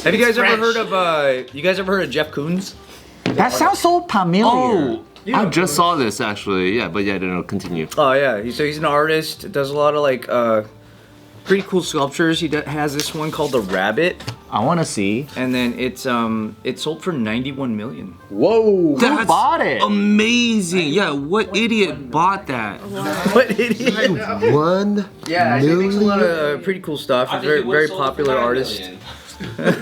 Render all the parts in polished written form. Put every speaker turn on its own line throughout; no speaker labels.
Have you guys ever heard of? You guys ever heard of Jeff Koons?
That sounds so familiar.
Oh, I just saw this actually. Yeah, but yeah, no, continue.
Oh yeah, he's an artist. Does a lot of like pretty cool sculptures. He has this one called the Rabbit,
I want to see.
and then it's sold for 91 million.
Whoa.
That's
bought it?
Amazing. Yeah, what idiot bought that?
What idiot?
1
Yeah, he makes a lot
million.
of pretty cool stuff. He's a very popular artist.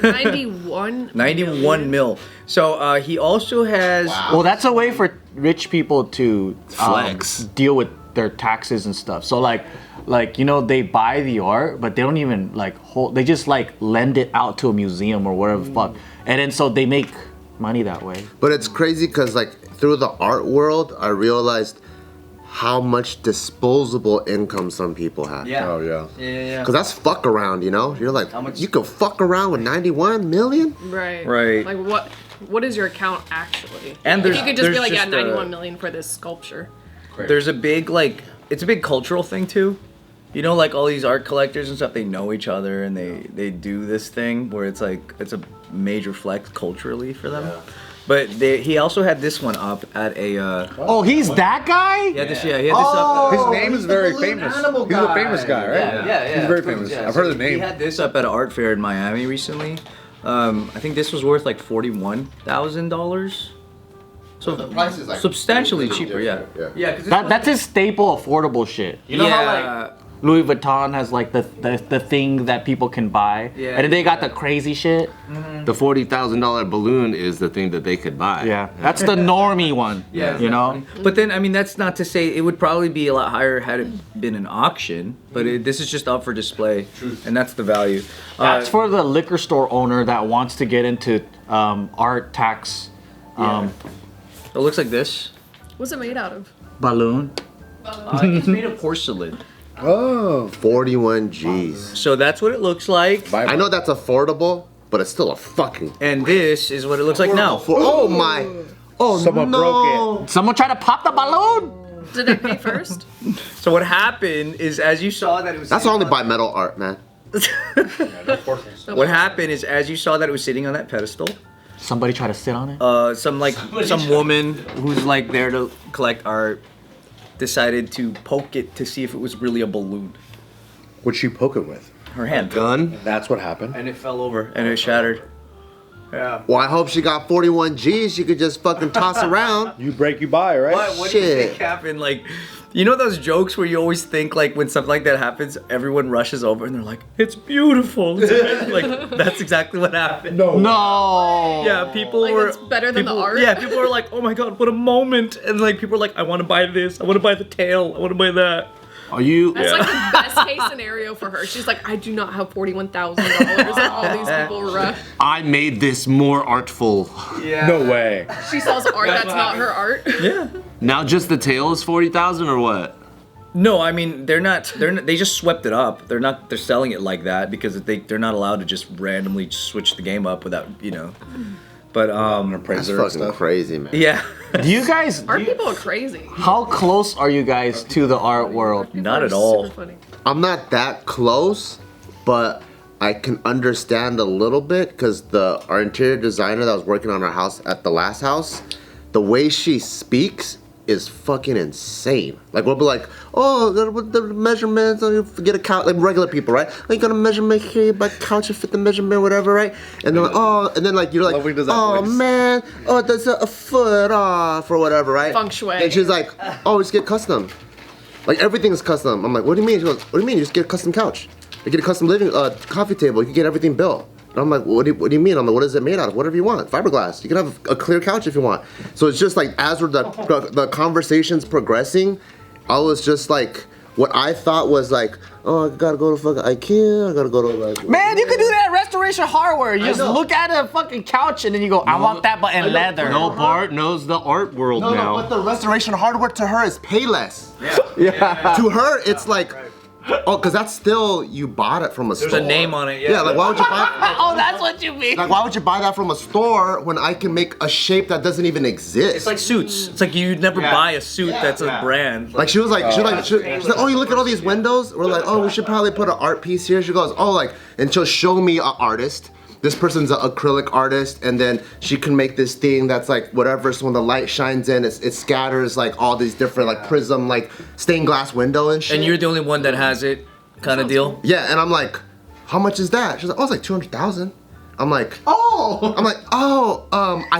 91.
91 mil. So he also has.
Well, that's a way for rich people to
Flex.
deal with their taxes and stuff. So like you know, they buy the art, but they don't even like hold. They just like lend it out to a museum or whatever the fuck, and then so they make money that way.
But it's crazy because like through the art world, I realized how much disposable income some people have.
Yeah.
Oh yeah.
Yeah.
Cause that's fuck around, you know? You're like,
How much-
you could fuck around with 91 million?
Right.
Right.
Like what is your account actually?
And
Like,
there's-
you could just be
there's
like, yeah,
just,
91 million for this sculpture.
There's a big like it's a big cultural thing too. You know, like all these art collectors and stuff, they know each other and they do this thing where it's like it's a major flex culturally for them. Yeah. But he also had this one up at a.
Oh, he's that guy?
He had this up.
His name is very famous. He's a famous guy, right?
Yeah.
He's very famous.
Yeah,
I've
so
heard the name.
He had this up at an art fair in Miami recently. I think this was worth like $41,000. So
The price is like
substantially
really
cheaper, yeah.
different,
Yeah, because
That's his staple affordable shit. You know how like Louis Vuitton has like the thing that people can buy,
Yeah,
and then they got the crazy shit.
The $40,000 balloon is the thing that they could buy.
Yeah, that's the normie one.
Yeah,
you know.
But then, I mean, that's not to say it would probably be a lot higher had it been an auction. But this is just up for display, and that's the value.
That's for the liquor store owner that wants to get into art tax.
It looks like this.
What's it made out of?
Balloon.
It's made of porcelain.
Oh.
41 G's.
So that's what it looks like.
I know that's affordable, but it's still a fucking.
And this is what it looks like now.
Oh my. Oh
Someone
no.
broke it.
Someone try to pop the balloon.
Did they pay first?
So what happened is, as you saw that it was.
That's
sitting
only
on-
by metal art, man.
What happened is, as you saw that it was sitting on that pedestal,
Somebody try to sit on it.
some woman who's like there to collect art decided to poke it to see if it was really a balloon.
What'd she poke it with?
Her hand.
Gun?
That's what happened.
And it fell over and it shattered. Yeah.
Well, I hope she got 41 G's she could just fucking toss around.
You break, you buy, right?
What do you
Shit.
think happened? Like, you know those jokes where you always think like when something like that happens, everyone rushes over and they're like, "It's beautiful." It's amazing." Like that's exactly what happened.
No.
Yeah, people
Like,
were.
it's better than the
people-
art?
Yeah, people were like, "Oh my god, what a moment!" And like people were like, "I want to buy this. I want to buy the tail. I want to buy that."
Are you?
That's like the best case scenario for her. She's like, I do not have $41,000, and all these people rush.
I made this more artful.
Yeah.
No way.
She sells art that's not her art.
Yeah.
Now just the tail is 40,000 or what?
No, I mean they're not. They just swept it up. They're not. They're selling it like that because they're not allowed to just randomly switch the game up without But
That's fucking crazy, man.
yeah.
Do you guys?
Art people are crazy.
How close are you guys to the art world?
Not at
Super
all.
funny.
I'm not that close, but I can understand a little bit because our interior designer that was working on our house at the last house, the way she speaks is fucking insane. Like we'll be like, oh, the measurements, get a couch, like regular people, right? Like got a measurement here, buy a couch and fit the measurement, whatever, right? And then like, oh, and then like you're like,
Love when he does that
oh
voice.
man, oh that's a foot off or whatever, right?
Feng shui.
And she's like, oh, just get custom. Like everything is custom. I'm like, what do you mean? She goes, what do you mean? You just get a custom couch. You get a custom living coffee table. You can get everything built. And I'm like, what do you mean? I'm like, what is it made out of? Whatever you want. Fiberglass. You can have a clear couch if you want. So it's just like as the conversation's progressing, I was just like, what I thought was like, oh, I gotta go to fucking IKEA. I gotta go to like.
Man, you can do that at Restoration Hardware. You just
know.
look at a fucking couch and then you go, I want that but in leather.
No, Bart knows the art world
No,
now.
but the Restoration Hardware to her is Payless.
Yeah.
To her, it's like, oh, because that's still, you bought it from a store.
There's a name on it. Yeah.
Yeah, like why would you buy?
Oh, that's what you mean.
Like, why would you buy that from a store when I can make a shape that doesn't even exist?
It's like suits. It's like you'd never buy a suit that's a brand.
Like she was like, she's like, oh, you look at all these windows. We're like, oh, we should probably put an art piece here. She goes, oh, like, and she'll show me an artist, this person's an acrylic artist, and then she can make this thing that's like whatever. So when the light shines in, it scatters like all these different like prism, like stained glass window and shit.
And you're the only one that has it, kind of deal.
Yeah, and I'm like, how much is that? She's like, oh, it's like 200,000. I'm like, I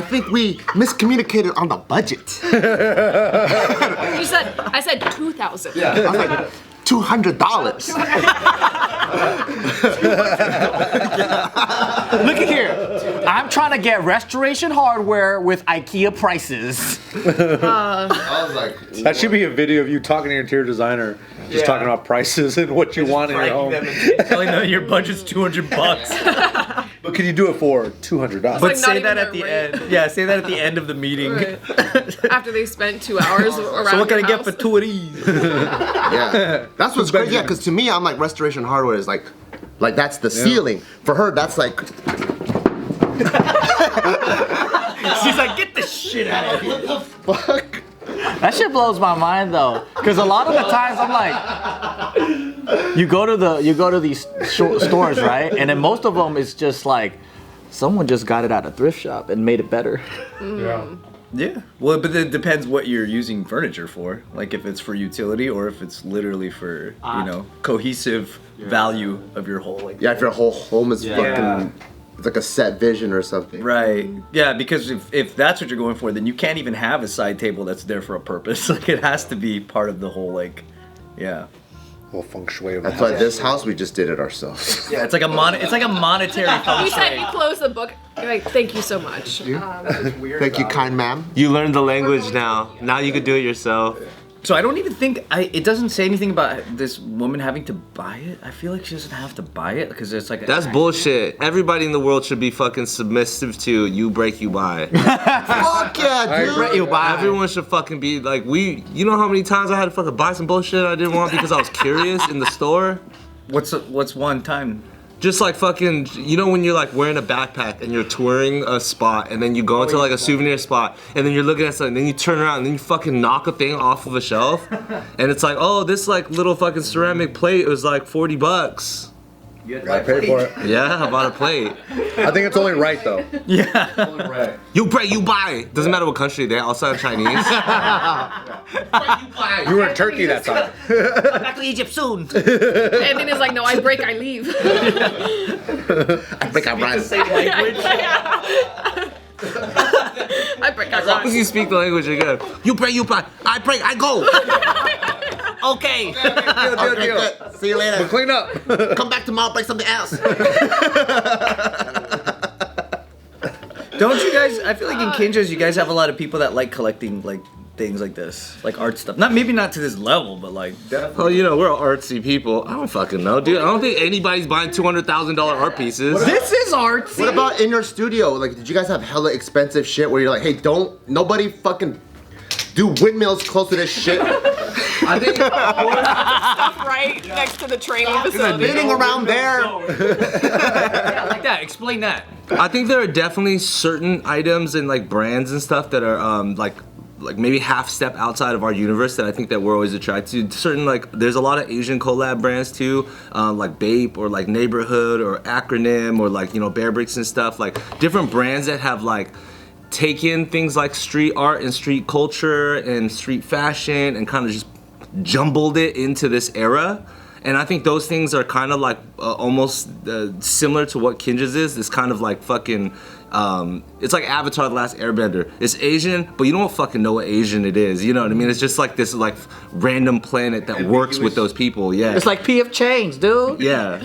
think we miscommunicated on the budget.
I said 2,000.
Yeah. I was like, $200.
Look at here. I'm trying to get restoration hardware with IKEA prices.
I was like,
That should be a video of you talking to your interior designer, just talking about prices and what you want in your home.
Telling them your budget's $200.
But can you do it for $200?
But
like
say
not
that
even
at the
their
end. Yeah, say that at the end of the meeting.
Right. After they spent 2 hours around
So what can I
your
get
house.
for 2 of these?
yeah. That's what's crazy. Yeah, because to me, I'm like, restoration hardware is like that's the ceiling. For her, that's like.
She's like, get this shit out of here.
Fuck.
That shit blows my mind though, because a lot of the times I'm like, you go to these stores, right, and then most of them is just like, someone just got it at a thrift shop and made it better.
Yeah. Well, but it depends what you're using furniture for. Like if it's for utility or if it's literally for, cohesive value of your whole like.
Yeah, if your whole home is fucking. It's like a set vision or something.
Right. Yeah, because if that's what you're going for, then you can't even have a side table that's there for a purpose. Like it has to be part of the whole
Whole feng shui of the
That's
house.
why this house we just did it ourselves.
Yeah, it's like a monetary feng
You said
shui.
you closed the book. You're like, thank you so much.
Thank you, kind ma'am.
You learned the language now. Now you could do it yourself.
So I don't even think it doesn't say anything about this woman having to buy it. I feel like she doesn't have to buy it because it's like
That's bullshit. Everybody in the world should be fucking submissive to you break, you buy.
Fuck yeah, dude.
Everyone should fucking be like, you know how many times I had to fucking buy some bullshit I didn't want because I was curious in the store?
What's one time?
Just like fucking, when you're like wearing a backpack and you're touring a spot and then you go into like a souvenir spot and then you're looking at something, then you turn around and then you fucking knock a thing off of a shelf and it's like, oh, this like little fucking ceramic plate was like $40.
I paid for it.
Yeah, I bought a plate.
I think it's only right though.
Yeah.
You break, you buy. Doesn't matter what country they're outside Chinese.
You were in Turkey that time.
Back to Egypt soon.
And then it's like, no, I break, I leave.
I think I'm right.
Same language.
I break, I
As long as
run.
you speak the language, you're good. You break, you buy. I break, I go.
Okay.
Okay, good. See you later.
Clean up.
Come back tomorrow, break something else.
Don't you guys? I feel like in Kinjas, you guys have a lot of people that like collecting like things like this, like art stuff. Maybe not to this level, but like definitely.
Oh, we're artsy people. I don't fucking know, dude. I don't think anybody's buying $200,000 art pieces.
This is art.
What about in your studio? Like, did you guys have hella expensive shit where you're like, hey, nobody fucking do windmills close to this shit?
I think
Stuff right next to the training facility.
Bidding around there.
Yeah, like that. Explain that.
I think there are definitely certain items and like brands and stuff that are like maybe half step outside of our universe that I think that we're always attracted to. Certain like there's a lot of Asian collab brands too, like Bape or like Neighborhood or Acronym or like Bear Bricks and stuff, like different brands that have like taken things like street art and street culture and street fashion and kind of just jumbled it into this era. And I think those things are kind of like almost similar to what Kinjas is. It's kind of like fucking, it's like Avatar: The Last Airbender. It's Asian, but you don't fucking know what Asian it is. You know what I mean? It's just like this like random planet that works with those people. Yeah.
It's like PF Chang's, dude.
Yeah.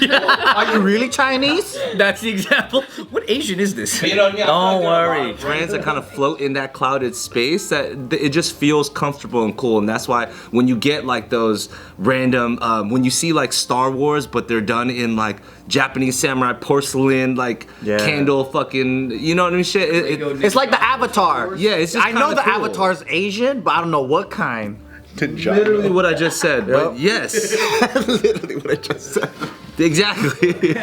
Are you really Chinese?
That's the example. What Asian is this?
You know what I mean?
Don't worry.
Brands that kind of float in that clouded space that it just feels comfortable and cool, and that's why when you get like those random when you see like Star Wars but they're done in like Japanese samurai porcelain like candle fucking, you know what I mean, shit,
It's like the Avatar.
yeah, it's just
I know
kinda
the
cool.
Avatar's Asian, but I don't know what kind.
Literally what I just said, but yes.
Literally what I just said.
Exactly.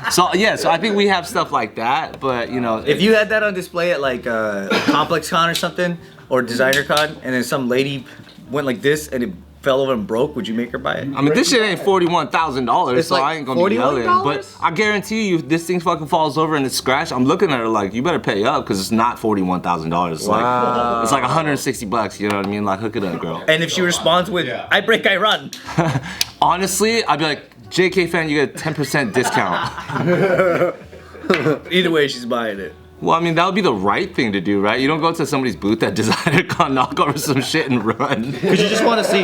So I think we have stuff like that, but
If you had that on display at like Complex Con or something, or Designer Con, and then some lady went like this and it fell over and broke, would you make her buy it?
I mean, this shit ain't $41,000,
It's
so
like
I ain't gonna be yelling.
$41?
But I guarantee you, if this thing fucking falls over and it's scratched, I'm looking at her like, you better pay up, because it's not $41,000. It's like $160. You know what I mean? Like, hook it up, girl.
And if she responds with, I break, I run.
Honestly, I'd be like, JK fan, you get a 10% discount.
Either way, she's buying it.
Well, I mean, that would be the right thing to do, right? You don't go to somebody's booth that designer con knock over some shit and run.
Because you just want to see.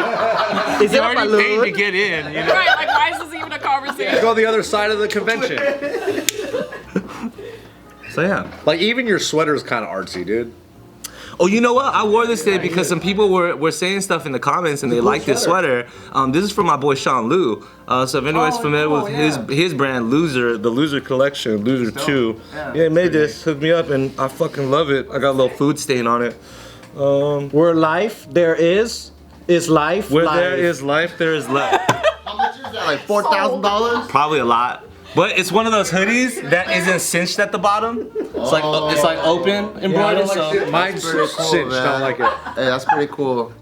Is
You
it a
already paid to get in, you know?
Right, like why is this even a conversation?
Go the other side of the convention.
So yeah.
Like even your sweater's kind of artsy, dude.
Oh, you know what? I wore this today because some people were saying stuff in the comments and they liked this sweater. This is from my boy Sean Liu. So if anyone's familiar with his brand, Loser, the Loser collection, Loser 2. Yeah, he made this, hooked me up, and I fucking love it. I got a little food stain on it.
Where life there is life.
Where
life.
there is life, there is life.
How much is that? Like $4,000?
Probably a lot. But it's one of those hoodies that isn't cinched at the bottom. It's like open embroidered.
Mine's cinched. I don't like it.
Hey, that's pretty cool.